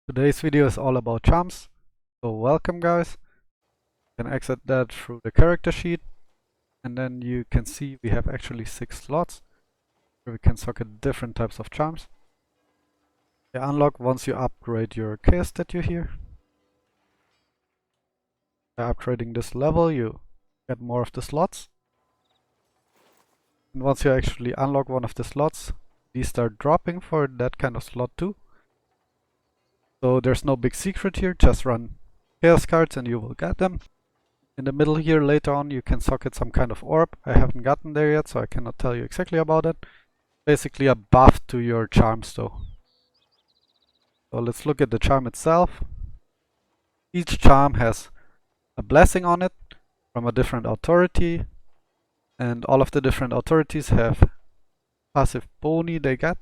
Today's video is all about charms, so welcome guys. You can exit that through the character sheet, and then you can see we have actually 6 slots where we can socket different types of charms. They unlock once you upgrade your chaos statue here. By upgrading this level you get more of the slots. And once you actually unlock one of the slots, these start dropping for that kind of slot too. So there's no big secret here, just run chaos cards and you will get them. In the middle here later on you can socket some kind of orb. I haven't gotten there yet, so I cannot tell you exactly about it. Basically a buff to your charms though. So let's look at the charm itself. Each charm has a blessing on it from a different authority, and all of the different authorities have passive boni they get.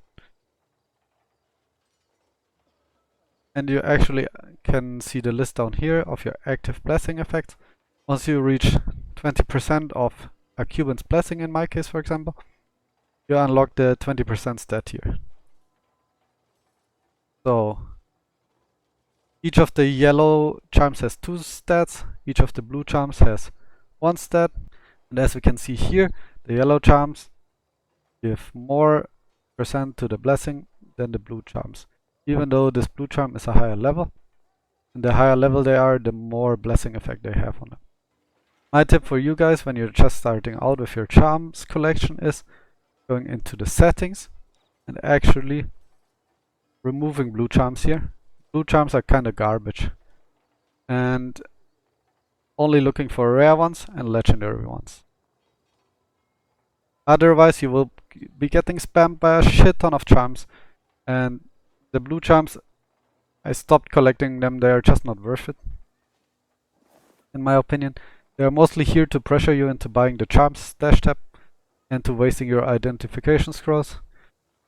And you actually can see the list down here of your active blessing effects. Once you reach 20% of a Cuban's blessing, in my case for example, you unlock the 20% stat here. So each of the yellow charms has 2 stats, each of the blue charms has 1 stat, and as we can see here, the yellow charms give more percent to the blessing than the blue charms. Even though this blue charm is a higher level, and the higher level they are, the more blessing effect they have on them. My tip for you guys when you're just starting out with your charms collection is going into the settings and actually removing blue charms here. Blue charms are kinda garbage, and only looking for rare ones and legendary ones. Otherwise you will be getting spammed by a shit ton of charms, and the blue charms, I stopped collecting them, they are just not worth it. In my opinion, they are mostly here to pressure you into buying the charms stash tab and to wasting your identification scrolls.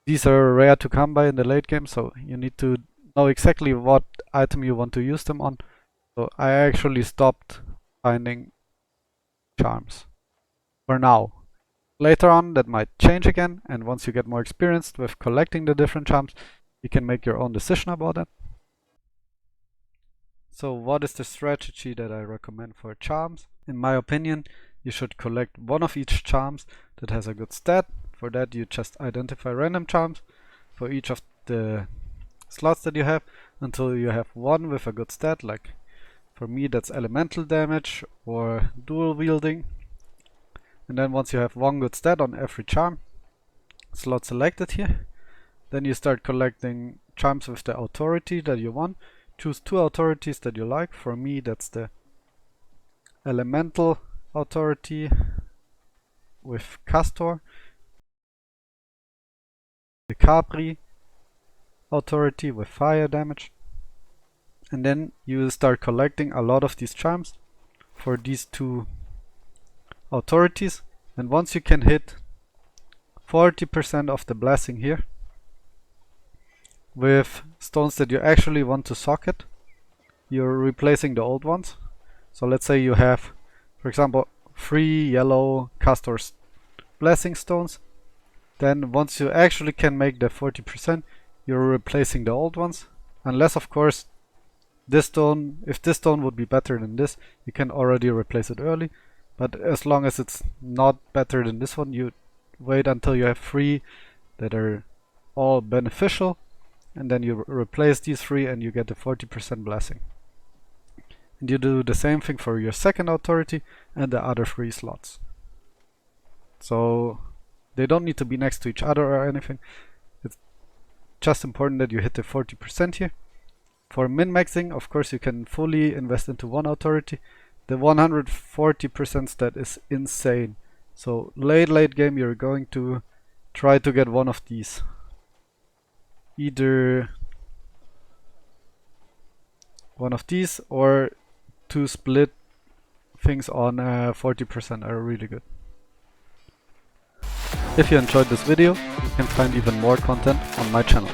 These are rare to come by in the late game, so you need to know exactly what item you want to use them on. So I actually stopped finding charms for now. Later on that might change again, and once you get more experienced with collecting the different charms, you can make your own decision about it. So what is the strategy that I recommend for charms? In my opinion, you should collect one of each charms that has a good stat. For that you just identify random charms for each of the slots that you have until you have one with a good stat. Like for me that's elemental damage or dual wielding. And then once you have one good stat on every charm slot selected here, then you start collecting charms with the authority that you want. Choose 2 authorities that you like. For me that's the elemental authority with Castor, the Capri authority with fire damage, and then you will start collecting a lot of these charms for these 2 authorities. And once you can hit 40% of the blessing here with stones that you actually want to socket, you're replacing the old ones. So let's say you have, for example, 3 yellow Castor's blessing stones. Then once you actually can make the 40%, you're replacing the old ones. Unless of course this stone, if this stone would be better than this, you can already replace it early. But as long as it's not better than this one, you wait until you have 3 that are all beneficial, and then you replace these 3 and you get the 40% blessing. And you do the same thing for your second authority and the other 3 slots. So they don't need to be next to each other or anything. It's just important that you hit the 40% here. For min-maxing, of course, you can fully invest into one authority. The 140% stat is insane. So late game you're going to try to get one of these. Either one of these or 2 split things on 40% are really good. If you enjoyed this video, you can find even more content on my channel.